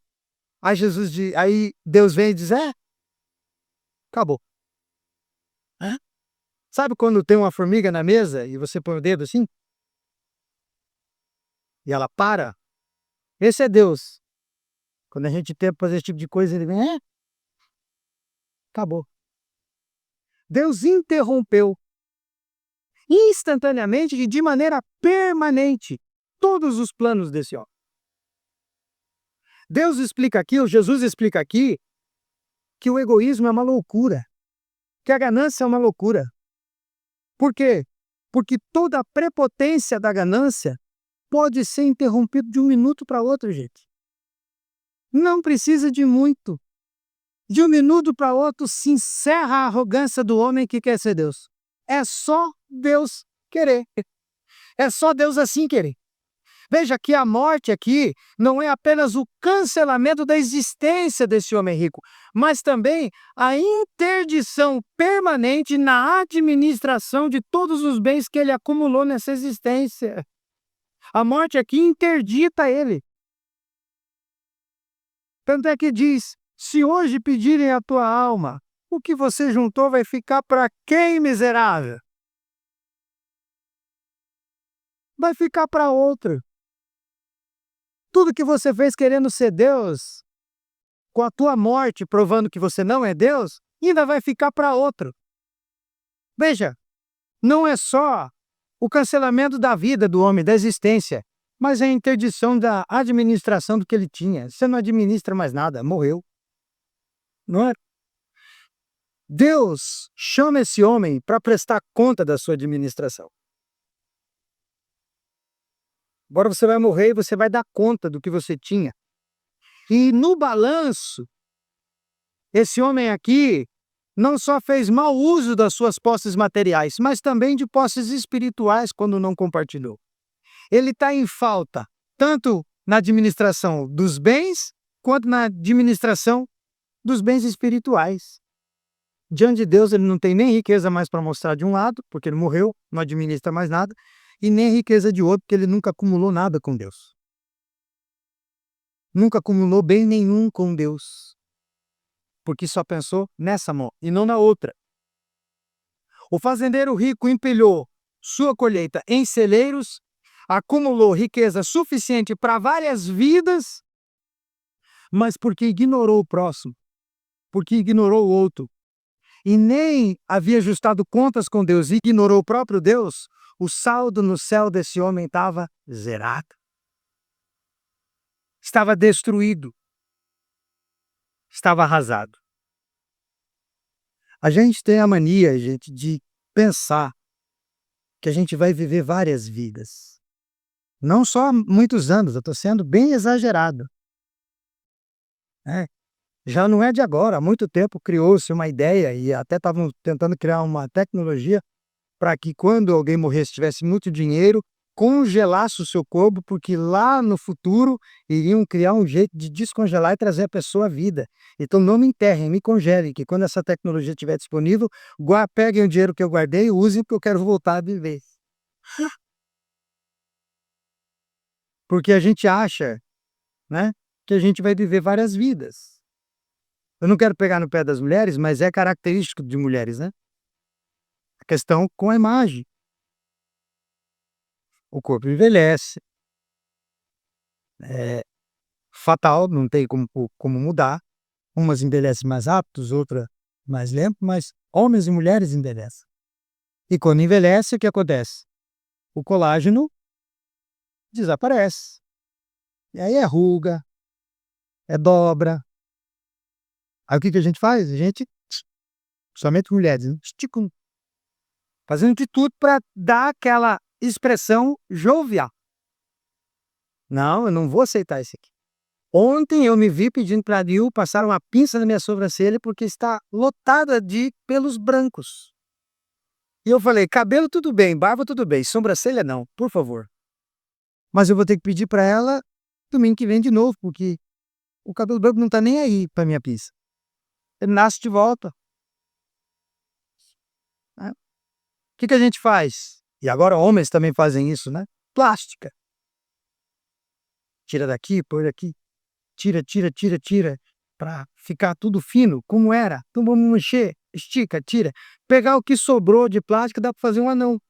Aí Deus vem e diz, acabou. Sabe quando tem uma formiga na mesa e você põe o dedo assim? E ela para? Esse é Deus. Quando a gente tenta fazer esse tipo de coisa, ele vem, acabou. Deus interrompeu instantaneamente e de maneira permanente todos os planos desse homem. Deus explica aqui, ou Jesus explica aqui, que o egoísmo é uma loucura, que a ganância é uma loucura. Por quê? Porque toda a prepotência da ganância pode ser interrompida de um minuto para outro, gente. Não precisa de muito. De um minuto para outro se encerra a arrogância do homem que quer ser Deus. É só Deus querer. É só Deus assim querer. Veja que a morte aqui não é apenas o cancelamento da existência desse homem rico, mas também a interdição permanente na administração de todos os bens que ele acumulou nessa existência. A morte aqui interdita ele. Tanto é que diz: se hoje pedirem a tua alma, o que você juntou vai ficar para quem, miserável? Vai ficar para outro. Tudo que você fez querendo ser Deus, com a tua morte provando que você não é Deus, ainda vai ficar para outro. Veja, não é só o cancelamento da vida do homem, da existência, mas a interdição da administração do que ele tinha. Você não administra mais nada, morreu. Não é? Deus chama esse homem para prestar conta da sua administração. Agora você vai morrer e você vai dar conta do que você tinha. E no balanço, esse homem aqui não só fez mau uso das suas posses materiais, mas também de posses espirituais quando não compartilhou. Ele está em falta, tanto na administração dos bens, quanto na administração dos bens espirituais. Diante de Deus, ele não tem nem riqueza mais para mostrar de um lado, porque ele morreu, não administra mais nada, e nem riqueza de outro, porque ele nunca acumulou nada com Deus. Nunca acumulou bem nenhum com Deus, porque só pensou nessa mão e não na outra. O fazendeiro rico empilhou sua colheita em celeiros, acumulou riqueza suficiente para várias vidas, mas porque ignorou o próximo, porque ignorou o outro, e nem havia ajustado contas com Deus e ignorou o próprio Deus, o saldo no céu desse homem estava zerado. Estava destruído. Estava arrasado. A gente tem a mania, gente, de pensar que a gente vai viver várias vidas. Não só muitos anos, eu estou sendo bem exagerado. Já não é de agora, há muito tempo criou-se uma ideia e até estavam tentando criar uma tecnologia para que quando alguém morresse, tivesse muito dinheiro, congelasse o seu corpo, porque lá no futuro iriam criar um jeito de descongelar e trazer a pessoa à vida. Então não me enterrem, me congelem, que quando essa tecnologia estiver disponível, peguem o dinheiro que eu guardei e usem porque eu quero voltar a viver. Porque a gente acha, né, que a gente vai viver várias vidas. Eu não quero pegar no pé das mulheres, mas é característico de mulheres, né? A questão com a imagem. O corpo envelhece, é fatal, não tem como mudar. Umas envelhecem mais rápido, outras mais lento, mas homens e mulheres envelhecem. E quando envelhece, o que acontece? O colágeno desaparece. E aí é ruga, é dobra. Aí o que a gente faz? A gente, somente mulheres, né? Esticam, fazendo de tudo para dar aquela expressão jovial. Não, eu não vou aceitar isso aqui. Ontem eu me vi pedindo para a Dil passar uma pinça na minha sobrancelha porque está lotada de pelos brancos. E eu falei, cabelo tudo bem, barba tudo bem, sobrancelha não, por favor. Mas eu vou ter que pedir para ela domingo que vem de novo, porque o cabelo branco não está nem aí para minha pinça. Ele nasce de volta. Né? O que a gente faz? E agora homens também fazem isso, né? Plástica. Tira daqui, põe daqui. Tira, para ficar tudo fino, como era. Então vamos mexer. estica, tira. Pegar o que sobrou de plástico, dá para fazer um anão.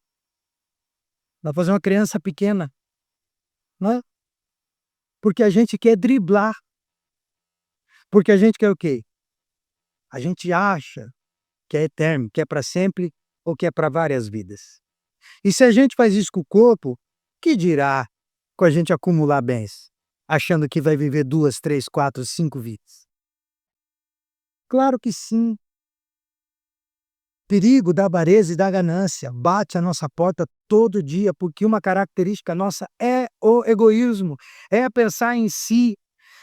Dá para fazer uma criança pequena, né? Porque a gente quer driblar. Porque a gente quer o quê? A gente acha que é eterno, que é para sempre ou que é para várias vidas. E se a gente faz isso com o corpo, que dirá com a gente acumular bens, achando que vai viver 2, 3, 4, 5 vidas? Claro que sim. Perigo da avareza e da ganância bate à nossa porta todo dia, porque uma característica nossa é o egoísmo, é pensar em si.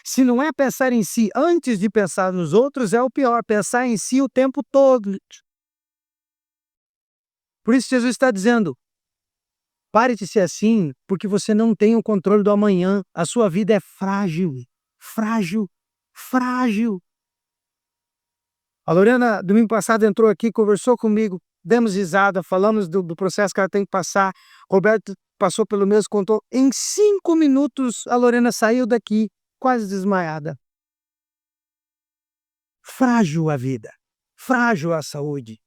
Se não é pensar em si antes de pensar nos outros, é o pior, pensar em si o tempo todo. Por isso Jesus está dizendo: pare de ser assim, porque você não tem o controle do amanhã. A sua vida é frágil, frágil, frágil. A Lorena, domingo passado, entrou aqui, conversou comigo, demos risada, falamos do processo que ela tem que passar. Roberto passou pelo mesmo, contou. Em 5 minutos, a Lorena saiu daqui, quase desmaiada. Frágil a vida, frágil a saúde.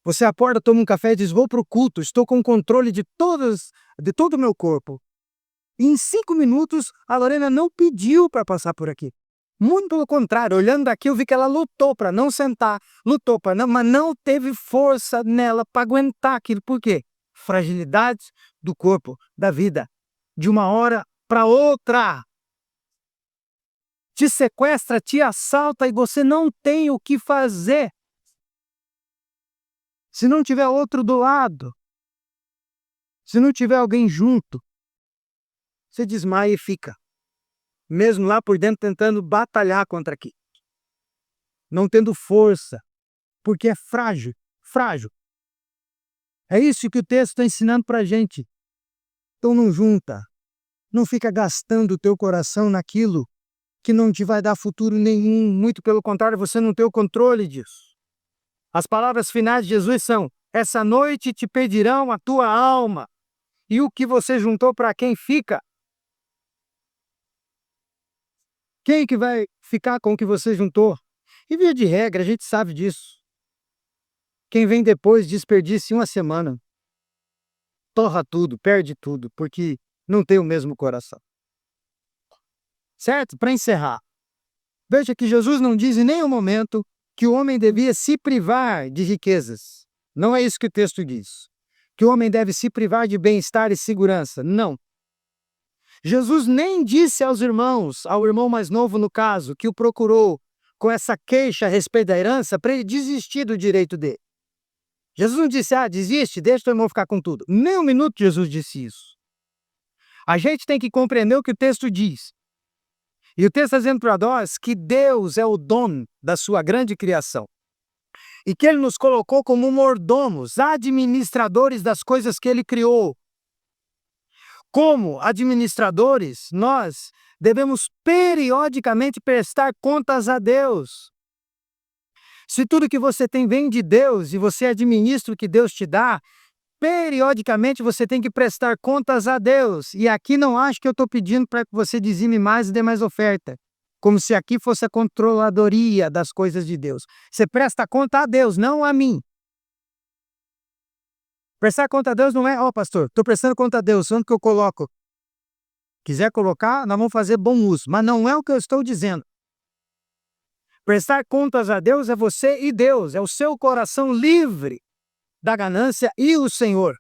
Você acorda, toma um café e diz: vou para o culto, estou com controle de todo o meu corpo. E em 5 minutos, a Lorena não pediu para passar por aqui. Muito pelo contrário, olhando daqui, eu vi que ela lutou para não sentar, lutou para não, mas não teve força nela para aguentar aquilo. Por quê? Fragilidade do corpo, da vida, de uma hora para outra. Te sequestra, te assalta e você não tem o que fazer. Se não tiver outro do lado, se não tiver alguém junto, você desmaia e fica. Mesmo lá por dentro tentando batalhar contra aquilo. Não tendo força, porque é frágil, frágil. É isso que o texto está ensinando para a gente. Então não junta, não fica gastando o teu coração naquilo que não te vai dar futuro nenhum. Muito pelo contrário, você não tem o controle disso. As palavras finais de Jesus são: essa noite te pedirão a tua alma, e o que você juntou para quem fica? Quem que vai ficar com o que você juntou? E via de regra, a gente sabe disso. Quem vem depois desperdiça em uma semana. Torra tudo, perde tudo, porque não tem o mesmo coração. Certo? Para encerrar, veja que Jesus não diz em nenhum momento que o homem devia se privar de riquezas. Não é isso que o texto diz. Que o homem deve se privar de bem-estar e segurança. Não. Jesus nem disse aos irmãos, ao irmão mais novo no caso, que o procurou com essa queixa a respeito da herança, para ele desistir do direito dele. Jesus não disse: desiste, deixa o teu irmão ficar com tudo. Nem um minuto Jesus disse isso. A gente tem que compreender o que o texto diz. E o texto está dizendo para nós que Deus é o dono da sua grande criação. E que Ele nos colocou como mordomos, administradores das coisas que Ele criou. Como administradores, nós devemos periodicamente prestar contas a Deus. Se tudo que você tem vem de Deus e você administra o que Deus te dá, periodicamente você tem que prestar contas a Deus. E aqui não acho que eu estou pedindo para que você dizime mais e dê mais oferta. Como se aqui fosse a controladoria das coisas de Deus. Você presta conta a Deus, não a mim. Prestar conta a Deus não é: pastor, estou prestando conta a Deus, onde que eu coloco? Quiser colocar, nós vamos fazer bom uso. Mas não é o que eu estou dizendo. Prestar contas a Deus é você e Deus, é o seu coração livre da ganância e o Senhor.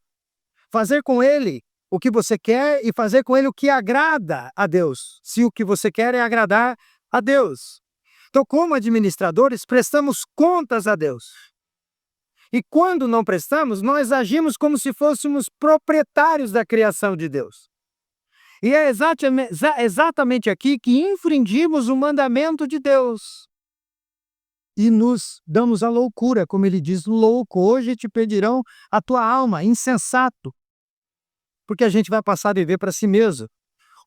Fazer com Ele o que você quer e fazer com Ele o que agrada a Deus, se o que você quer é agradar a Deus. Então, como administradores, prestamos contas a Deus. E quando não prestamos, nós agimos como se fôssemos proprietários da criação de Deus. E é exatamente aqui que infringimos o mandamento de Deus. E nos damos à loucura, como ele diz: louco, hoje te pedirão a tua alma, insensato. Porque a gente vai passar a viver para si mesmo.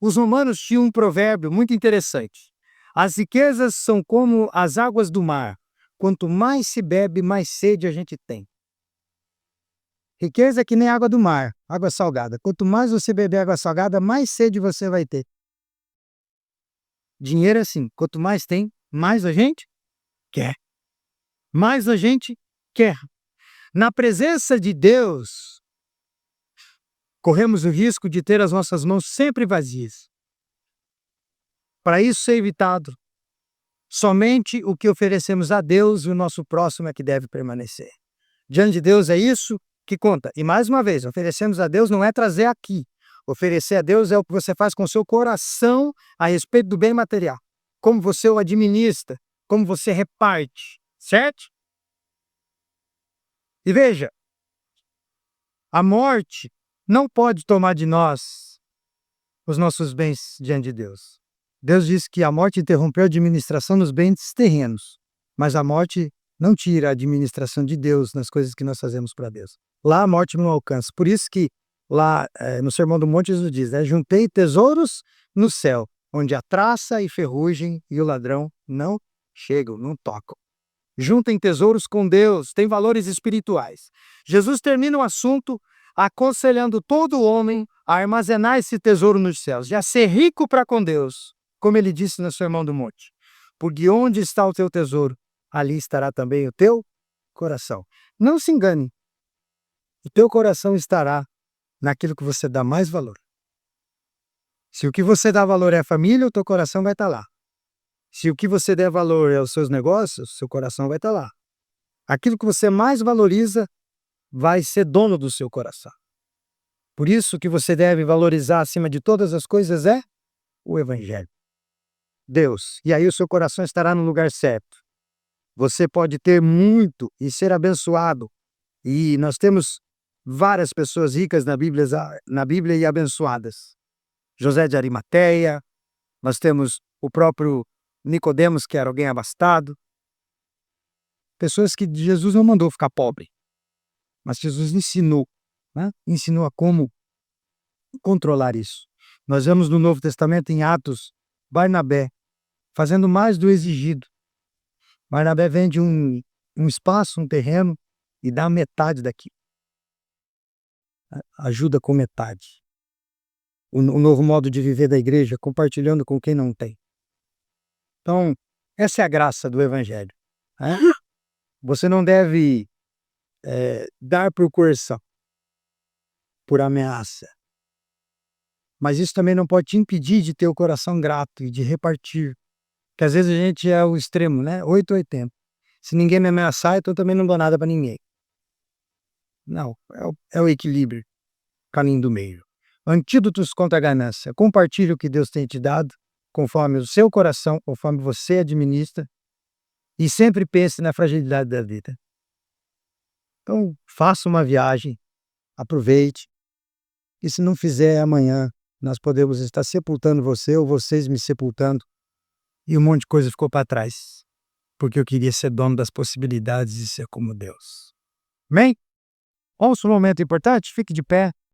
Os romanos tinham um provérbio muito interessante. As riquezas são como as águas do mar. Quanto mais se bebe, mais sede a gente tem. Riqueza é que nem água do mar, água salgada. Quanto mais você beber água salgada, mais sede você vai ter. Dinheiro é assim, quanto mais tem, mais a gente quer. mais a gente quer. Na presença de Deus, corremos o risco de ter as nossas mãos sempre vazias. Para isso ser evitado, somente o que oferecemos a Deus e o nosso próximo é que deve permanecer. Diante de Deus é isso que conta. E mais uma vez, oferecemos a Deus não é trazer aqui. Oferecer a Deus é o que você faz com o seu coração a respeito do bem material. Como você o administra, como você reparte, certo? E veja, a morte não pode tomar de nós os nossos bens diante de Deus. Deus disse que a morte interrompeu a administração nos bens terrenos, mas a morte não tira a administração de Deus nas coisas que nós fazemos para Deus. Lá a morte não alcança. Por isso que lá no Sermão do Monte Jesus diz, né, juntei tesouros no céu, onde a traça e ferrugem e o ladrão não chegam, não tocam. Juntem tesouros com Deus, tem valores espirituais. Jesus termina o assunto aconselhando todo homem a armazenar esse tesouro nos céus, e a ser rico para com Deus, como ele disse no Sermão do Monte. Porque onde está o teu tesouro, ali estará também o teu coração. Não se engane, o teu coração estará naquilo que você dá mais valor. Se o que você dá valor é a família, o teu coração vai estar lá. Se o que você der valor é os seus negócios, seu coração vai estar lá. Aquilo que você mais valoriza vai ser dono do seu coração. Por isso que você deve valorizar acima de todas as coisas é o Evangelho. Deus. E aí o seu coração estará no lugar certo. Você pode ter muito e ser abençoado. E nós temos várias pessoas ricas na Bíblia e abençoadas. José de Arimateia, nós temos o próprio Nicodemos, que era alguém abastado. Pessoas que Jesus não mandou ficar pobre, mas Jesus ensinou, né? Ensinou a como controlar isso. Nós vemos no Novo Testamento, em Atos, Barnabé fazendo mais do exigido. Barnabé vende um espaço, um terreno, e dá metade daquilo. Ajuda com metade. O novo modo de viver da igreja, compartilhando com quem não tem. Então, essa é a graça do Evangelho. Né? Você não deve dar por coerção, por ameaça. Mas isso também não pode te impedir de ter o coração grato e de repartir. Porque às vezes a gente é o extremo, né? 8 ou 80. Se ninguém me ameaçar, então eu também não dou nada para ninguém. Não, é o equilíbrio, caminho do meio. Antídotos contra a ganância. Compartilhe o que Deus tem te dado, conforme o seu coração, conforme você administra, e sempre pense na fragilidade da vida. Então, faça uma viagem, aproveite, e se não fizer amanhã, nós podemos estar sepultando você ou vocês me sepultando, e um monte de coisa ficou para trás, porque eu queria ser dono das possibilidades de ser como Deus. Amém? Ouça um momento importante, fique de pé.